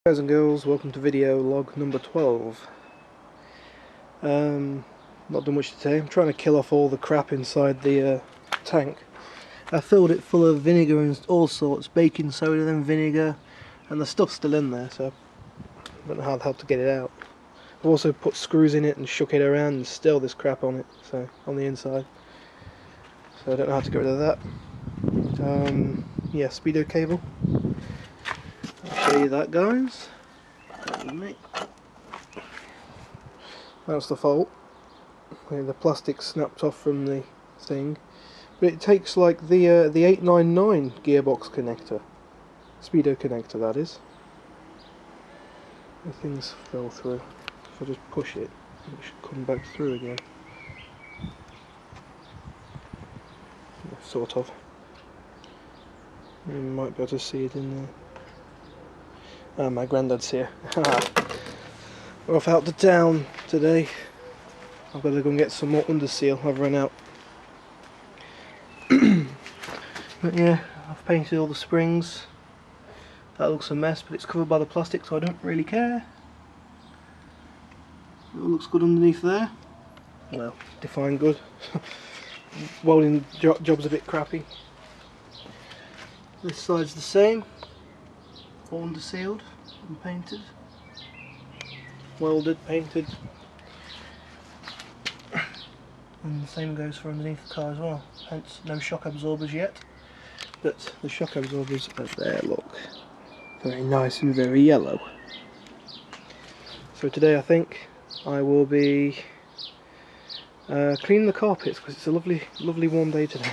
Guys and girls, welcome to video log number 12. Not done much today. I'm trying to kill off all the crap inside the tank. I filled it full of vinegar and all sorts, baking soda, then vinegar, and the stuff's still in there, so I don't know how to get it out. I've also put screws in it and shook it around and still there's crap on it, so on the inside. So I don't know how to get rid of that. Yeah, speedo cable. I'll show you that, guys. That's the fault. The plastic snapped off from the thing, but it takes like the 899 gearbox connector, speedo connector that is. The things fell through. If I just push it, it should come back through again. Yeah, sort of. You might be able to see it in there. Ah, my granddad's here. We're off out to town today. I've got to go and get some more underseal. I've run out. But yeah, I've painted all the springs. That looks a mess, but it's covered by the plastic, so I don't really care. It all looks good underneath there. Well, define good. Welding job's a bit crappy. This side's the same. All undersealed and painted. Welded, painted. And the same goes for underneath the car as well. Hence no shock absorbers yet. But the shock absorbers are there, look. Very nice and very yellow. So today I think I will be cleaning the carpets because it's a lovely warm day today.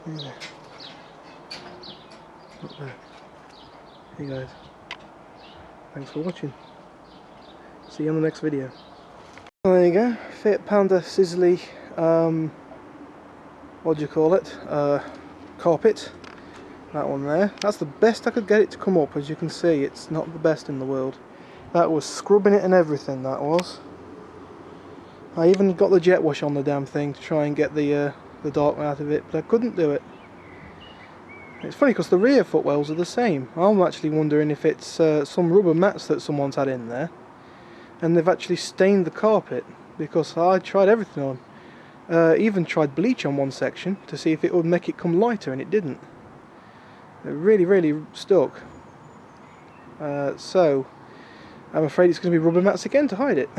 Yeah. Up there. Hey guys, thanks for watching. See you on the next video. There you go, Fiat Panda Sisley, what do you call it, carpet, that one there. That's the best I could get it to come up. As you can see, it's not the best in the world. That was scrubbing it and everything, that was. I even got the jet wash on the damn thing to try and get the dark out of it, but I couldn't do it. It's funny because the rear footwells are the same. I'm actually wondering if it's some rubber mats that someone's had in there and they've actually stained the carpet, because I tried everything on. Even tried bleach on one section to see if it would make it come lighter, and it didn't. It really stuck. So I'm afraid it's going to be rubber mats again to hide it.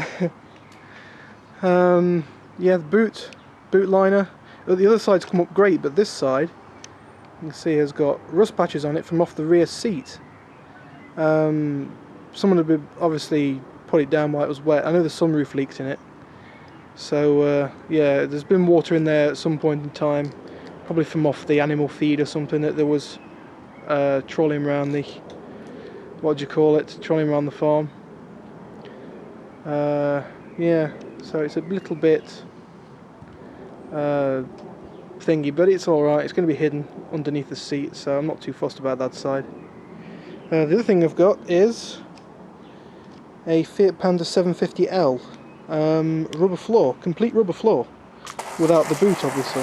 Yeah, the boot liner. The other side's come up great, but this side, you can see, has got rust patches on it from off the rear seat. Someone had obviously put it down while it was wet. I know the sunroof leaked in it. So yeah, there's been water in there at some point in time, probably from off the animal feed or something that there was trawling around the, what do you call it, trawling around the farm. Yeah, so it's a little bit thingy, but it's alright. It's going to be hidden underneath the seat, so I'm not too fussed about that side. The other thing I've got is a Fiat Panda 750L rubber floor, complete rubber floor, without the boot obviously.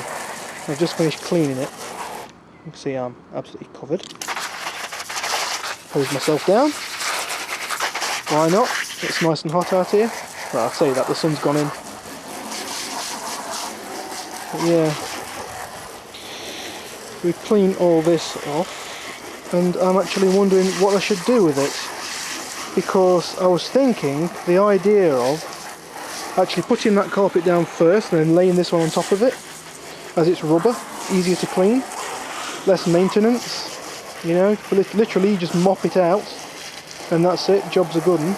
I've just finished cleaning it. You can see I'm absolutely covered. Hose myself down. Why not? It's nice and hot out here. Well, I'll say that, the sun's gone in. But yeah, we clean all this off, and I'm actually wondering what I should do with it, because I was thinking the idea of actually putting that carpet down first and then laying this one on top of it, as it's rubber, easier to clean, less maintenance, you know, literally just mop it out and that's it, job's a good one.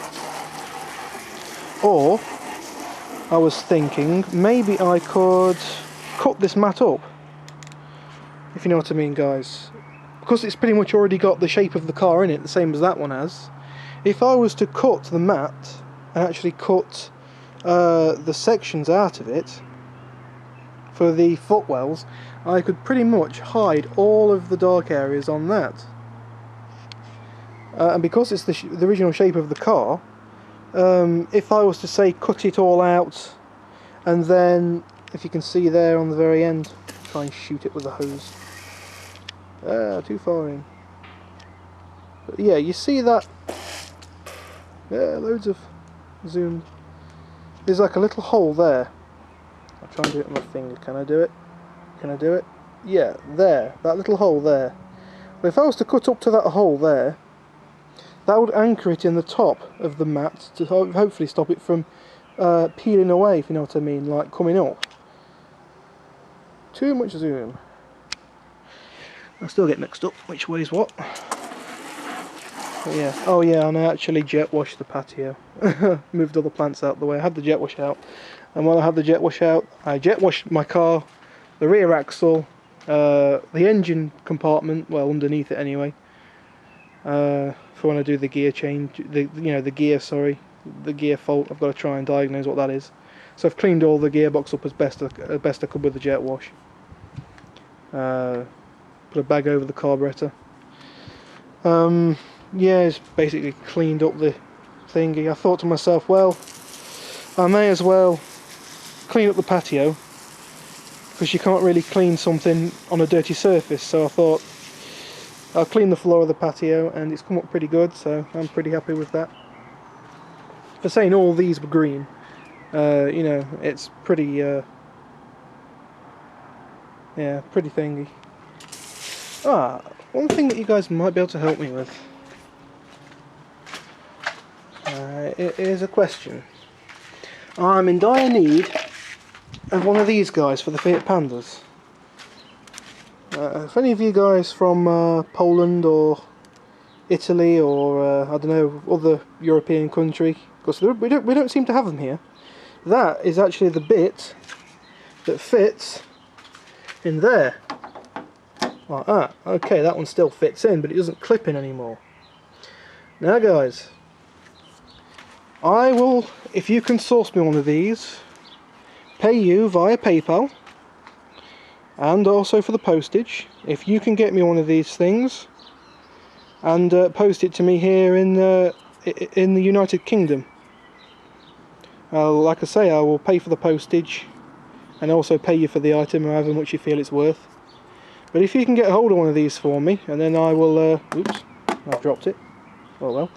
Or I was thinking maybe I could cut this mat up, if you know what I mean, guys, because it's pretty much already got the shape of the car in it, the same as that one has. If I was to cut the mat and actually cut the sections out of it for the footwells, I could pretty much hide all of the dark areas on that. And because it's the original shape of the car, if I was to say cut it all out, and then if you can see there on the very end, try and shoot it with a hose. Too far in. But yeah, you see that? Yeah, loads of zoom. There's like a little hole there. I'll try and do it with my finger. Can I do it? Can I do it? Yeah, there. That little hole there. But if I was to cut up to that hole there, that would anchor it in the top of the mat to hopefully stop it from peeling away, if you know what I mean, like coming up. Too much zoom. I still get mixed up which way is what. But yeah. Oh yeah, and I actually jet washed the patio. Moved all the plants out the way. I had the jet wash out, and while I had the jet wash out, I jet washed my car, the rear axle, the engine compartment, well underneath it anyway, for when I do the gear change, the gear fault. I've got to try and diagnose what that is. So I've cleaned all the gearbox up as best I could with the jet wash. Put a bag over the carburetor. Yeah, it's basically cleaned up the thingy. I thought to myself, well, I may as well clean up the patio, because you can't really clean something on a dirty surface. So I thought I'll clean the floor of the patio, and it's come up pretty good, so I'm pretty happy with that. For saying all these were green, you know, it's pretty, yeah, pretty thingy. One thing that you guys might be able to help me with. It is a question. I'm in dire need of one of these guys for the Fiat Pandas. If any of you guys from Poland or Italy or I don't know, other European country, because we don't seem to have them here. That is actually the bit that fits in there, like that. Okay, that one still fits in, but it doesn't clip in anymore. Now, guys, I will, if you can source me one of these, pay you via PayPal, and also for the postage. If you can get me one of these things and post it to me here in the United Kingdom, like I say, I will pay for the postage and also pay you for the item, however much you feel it's worth. But if you can get a hold of one of these for me, and then I will, oops, I've dropped it, oh well.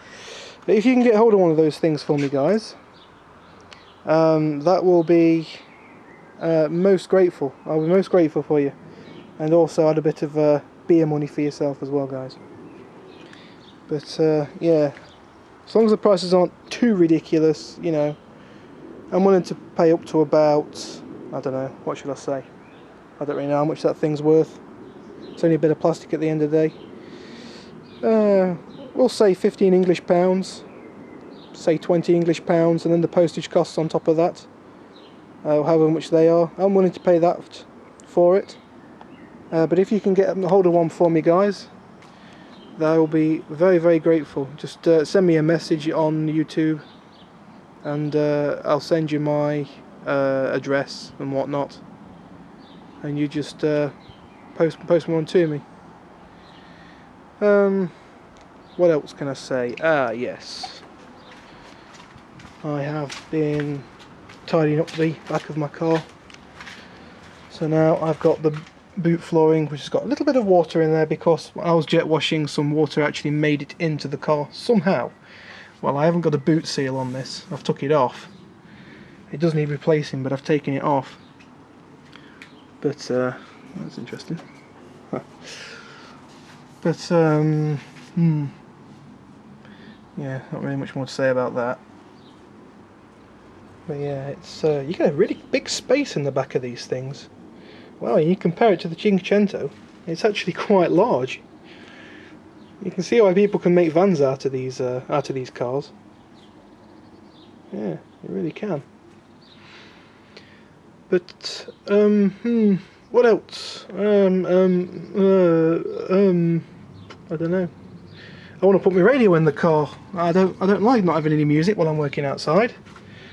But if you can get a hold of one of those things for me, guys, that will be most grateful. I'll be most grateful for you, and also add a bit of beer money for yourself as well, guys. But yeah, as long as the prices aren't too ridiculous, you know, I'm willing to pay up to about, I don't know, what should I say? I don't really know how much that thing's worth. It's only a bit of plastic at the end of the day. We'll say 15 English pounds, say 20 English pounds, and then the postage costs on top of that, however much they are. I'm willing to pay that for it. But if you can get a hold of one for me, guys, I will be very, very grateful. Just send me a message on YouTube, and I'll send you my address and whatnot, and you just post one to me. What else can I say? Yes, I have been tidying up the back of my car. So now I've got the boot flooring, which has got a little bit of water in there because when I was jet washing, some water actually made it into the car somehow. Well, I haven't got a boot seal on this. I've took it off. It does need replacing, but I've taken it off. But that's interesting. Huh. But yeah, not really much more to say about that. But yeah, it's you get a really big space in the back of these things. Wow, you compare it to the Cinquecento, it's actually quite large. You can see why people can make vans out of these cars. Yeah, you really can. But what else? I don't know. I want to put my radio in the car. I don't like not having any music while I'm working outside.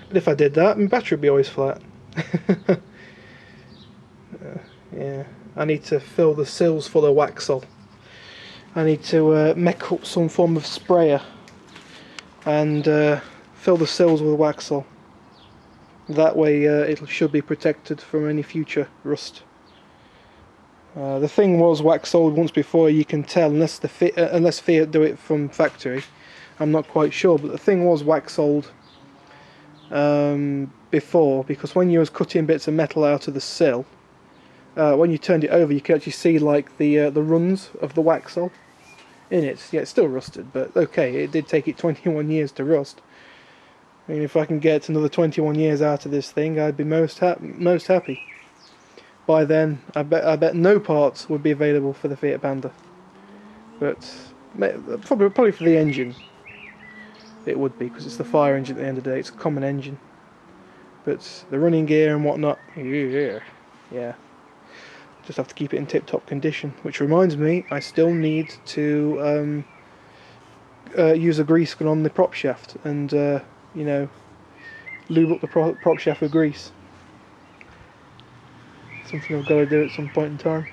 But if I did that, my battery would be always flat. Yeah, I need to fill the sills full of Waxol. I need to make up some form of sprayer and fill the sills with Waxol. That way it should be protected from any future rust. The thing was wax soled once before, you can tell, unless Fiat do it from factory. I'm not quite sure, but the thing was wax soled before, because when you was cutting bits of metal out of the sill, when you turned it over, you could actually see like the runs of the wax sole in it. Yeah, it's still rusted, but okay, it did take it 21 years to rust. I mean, if I can get another 21 years out of this thing, I'd be most happy. By then, I bet no parts would be available for the Fiat Panda, but probably for the engine it would be, because it's the fire engine at the end of the day. It's a common engine, but the running gear and whatnot, yeah. Just have to keep it in tip-top condition. Which reminds me, I still need to use a grease gun on the prop shaft and you know, lube up the prop shaft with grease. Something I've got to do at some point in time.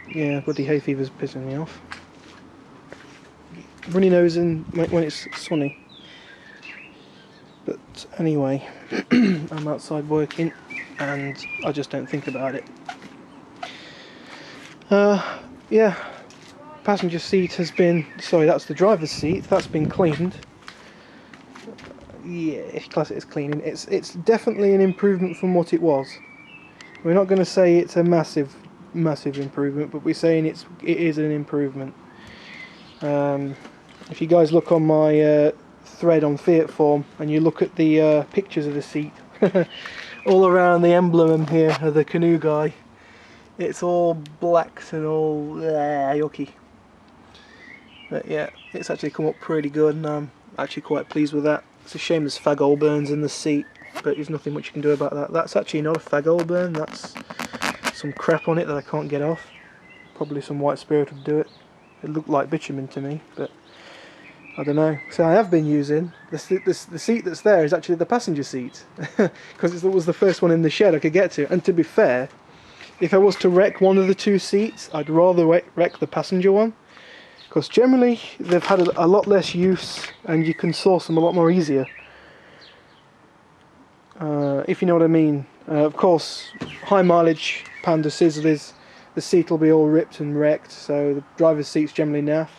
Yeah, bloody hay fever's pissing me off. Runny nose in when it's sunny. But anyway, I'm outside working and I just don't think about it. Yeah, passenger seat has been, sorry, that's the driver's seat, that's been cleaned. Yeah, class it as cleaning. It's definitely an improvement from what it was. We're not going to say it's a massive improvement, but we're saying it is an improvement. If you guys look on my thread on Fiat Forum and you look at the pictures of the seat, all around the emblem here of the canoe guy, it's all black and all yucky. But yeah, it's actually come up pretty good, and I'm actually quite pleased with that. It's a shame there's fag oil burns in the seat, but there's nothing much you can do about that. That's actually not a fag oil burn, that's some crap on it that I can't get off. Probably some white spirit would do it. It looked like bitumen to me, but I don't know. So I have been using the seat that's there is actually the passenger seat, because it was the first one in the shed I could get to. And to be fair, if I was to wreck one of the two seats, I'd rather wreck the passenger one, because generally they've had a lot less use and you can source them a lot more easier, if you know what I mean. Of course, high mileage Panda Sisleys, the seat will be all ripped and wrecked, so the driver's seat's generally naff.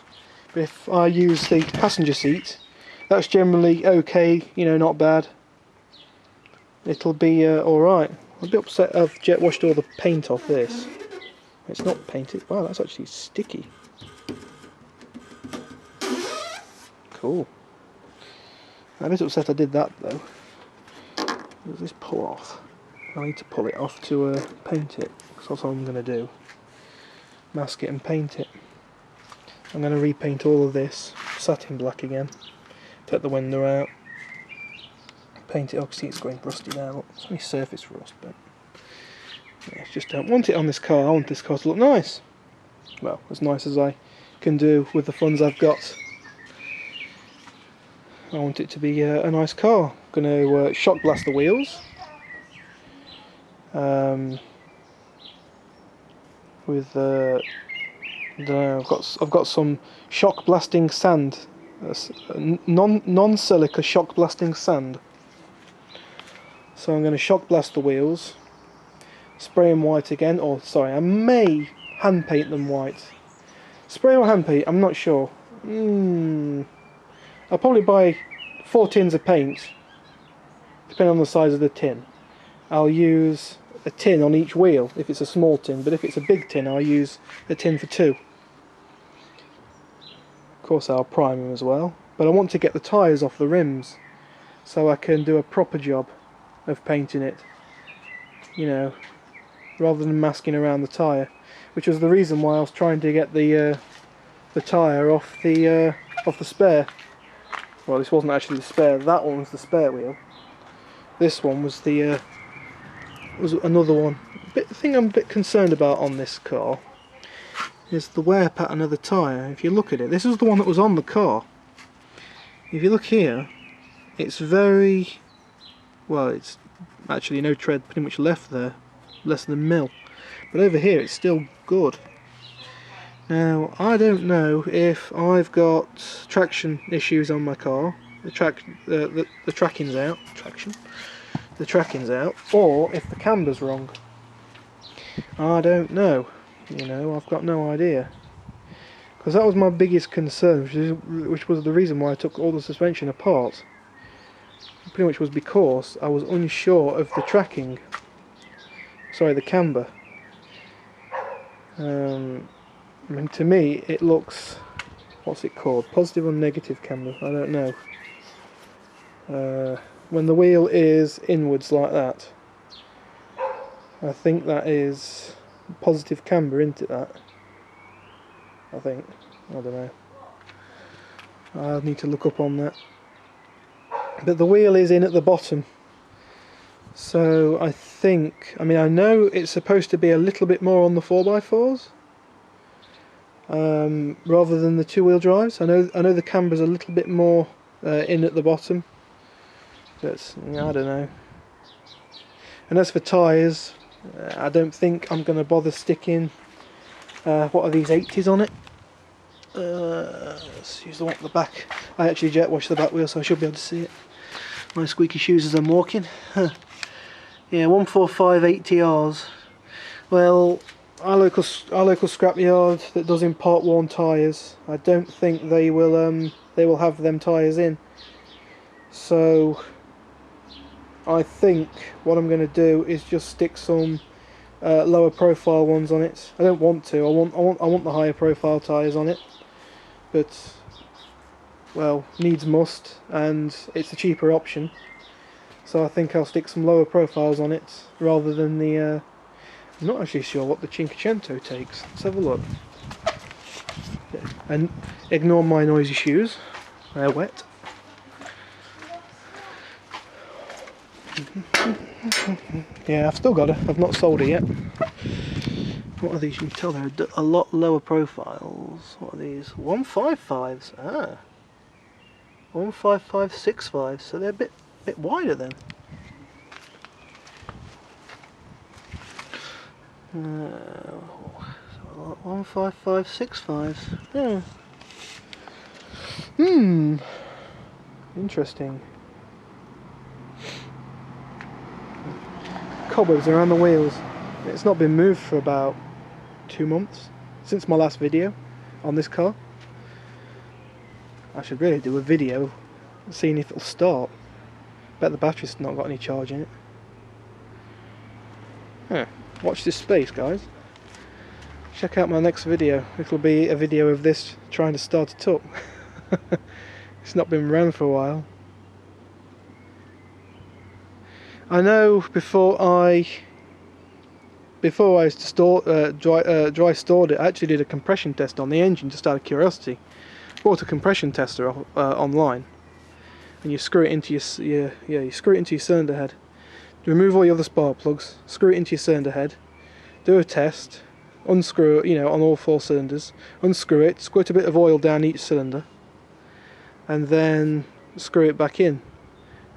But if I use the passenger seat, that's generally okay, you know, not bad. It'll be alright. I'm a bit upset I've jet washed all the paint off this. It's not painted. Wow, that's actually sticky. Cool. I'm a bit upset I did that though. Does this pull off? I need to pull it off to paint it, because that's what I'm going to do. Mask it and paint it. I'm going to repaint all of this satin black again. Take the window out. Paint it. Oh, see, it's going rusty now. Look, it's only surface rust, but yeah, I just don't want it on this car. I want this car to look nice. Well, as nice as I can do with the funds I've got. I want it to be a nice car. I'm going to shock blast the wheels. With I don't know, I've got some shock blasting sand, non-silica shock blasting sand. So I'm going to shock blast the wheels, spray them white again, or sorry, I may hand paint them white. Spray or hand paint, I'm not sure. I'll probably buy 4 tins of paint, depending on the size of the tin. I'll use a tin on each wheel if it's a small tin, but if it's a big tin I'll use a tin for 2. Of course I'll prime them as well, but I want to get the tyres off the rims so I can do a proper job of painting it, you know, rather than masking around the tyre, which was the reason why I was trying to get the tyre off the spare. Well, this wasn't actually the spare, that one was the spare wheel. This one was the was another one. The thing I'm a bit concerned about on this car is the wear pattern of the tyre. If you look at it, this is the one that was on the car. If you look here, it's very, well, it's actually no tread pretty much left there, less than a mil. But over here it's still good. Now, I don't know if I've got traction issues on my car. The tracking's out. Traction. the tracking's out, or if the camber's wrong. I don't know. You know, I've got no idea. Because that was my biggest concern, which was the reason why I took all the suspension apart. Pretty much was because I was unsure of the tracking. Sorry, the camber. I mean, to me, it looks... What's it called? Positive or negative camber? I don't know. When the wheel is inwards like that, I think that is positive camber, isn't it, that? I think. I don't know. I'll need to look up on that. But the wheel is in at the bottom. So I think... I mean, I know it's supposed to be a little bit more on the 4x4s. Rather than the two-wheel drives. I know the camber's a little bit more in at the bottom. But I don't know. And as for tyres, I don't think I'm going to bother sticking... what are these, 80s on it? Let's use the one at the back. I actually jet washed the back wheel, so I should be able to see it. My squeaky shoes as I'm walking. Yeah, 145 80Rs. Well, our local scrapyard that does in part worn tyres, I don't think they will have them tyres in. So I think what I'm going to do is just stick some lower profile ones on it. I don't want to. I want the higher profile tyres on it, but well, needs must, and it's a cheaper option. So I think I'll stick some lower profiles on it rather than the. I'm not actually sure what the Cinquecento takes. Let's have a look. And ignore my noisy shoes. They're wet. Yeah, I've still got it. I've not sold it yet. What are these? You can tell they're a lot lower profiles. What are these? 155s. Ah. 15565. So they're a bit wider then. 15565s. Yeah. Interesting. Cobwebs around the wheels. It's not been moved for about 2 months since my last video on this car. I should really do a video seeing if it'll start. Bet the battery's not got any charge in it. Huh. Watch this space, guys. Check out my next video. It'll be a video of this trying to start it up. It's not been around for a while. I know before I dry stored it, I actually did a compression test on the engine just out of curiosity. Bought a compression tester online, and you screw it into you screw it into your cylinder head. Remove all your other spark plugs, screw it into your cylinder head, do a test, unscrew it, on all 4 cylinders, unscrew it, squirt a bit of oil down each cylinder, and then screw it back in,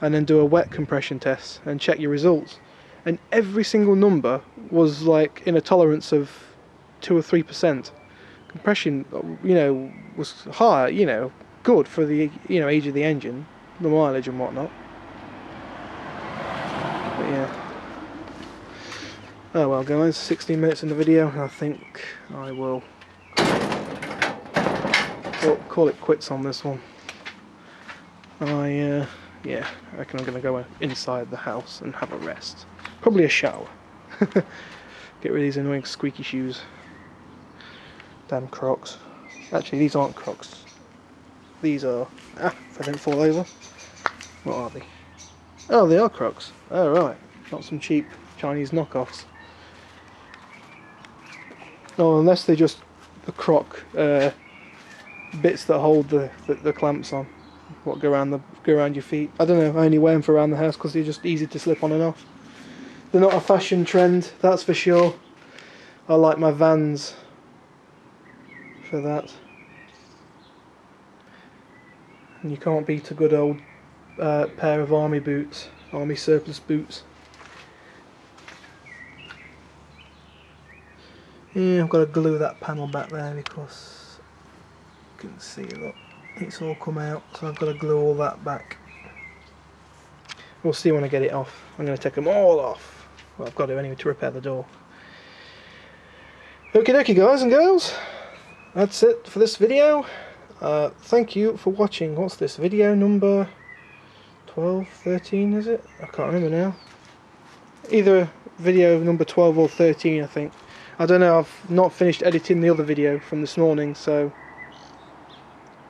and then do a wet compression test and check your results. And every single number was like in a tolerance of 2 or 3%. Compression, was high, good for the age of the engine, the mileage and whatnot. But yeah. Oh well, guys, 16 minutes in the video, and I think I will call it quits on this one. I reckon I'm going to go inside the house and have a rest. Probably a shower. Get rid of these annoying squeaky shoes. Damn Crocs. Actually, these aren't Crocs. These are... if I don't fall over. What are they? Oh, they are Crocs. Oh, right. Not some cheap Chinese knockoffs. No, unless they're just the Croc bits that hold the clamps on. What go around your feet. I don't know. I only wear them for around the house because they're just easy to slip on and off. They're not a fashion trend, that's for sure. I like my Vans for that. And you can't beat a good old pair of army boots, army surplus boots. Yeah, I've got to glue that panel back there because you can see, look, it's all come out, so I've got to glue all that back. We'll see when I get it off. I'm going to take them all off. Well, I've got to anyway to repair the door. Okie dokie guys and girls, that's it for this video. Thank you for watching. What's this, video number 12, 13 is it? I can't remember now. Either video number 12 or 13 I think. I don't know, I've not finished editing the other video from this morning, so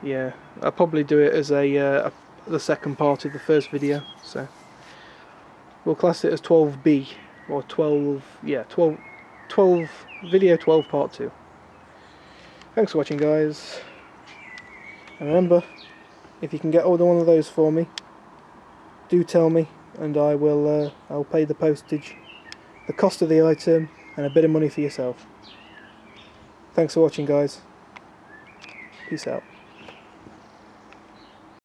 yeah, I'll probably do it as the second part of the first video, so we'll class it as 12B or 12, yeah, 12 video 12 part 2. Thanks for watching guys, and remember, if you can get hold of one of those for me, do tell me and I will I'll pay the postage, the cost of the item, and a bit of money for yourself. Thanks for watching guys. Peace out.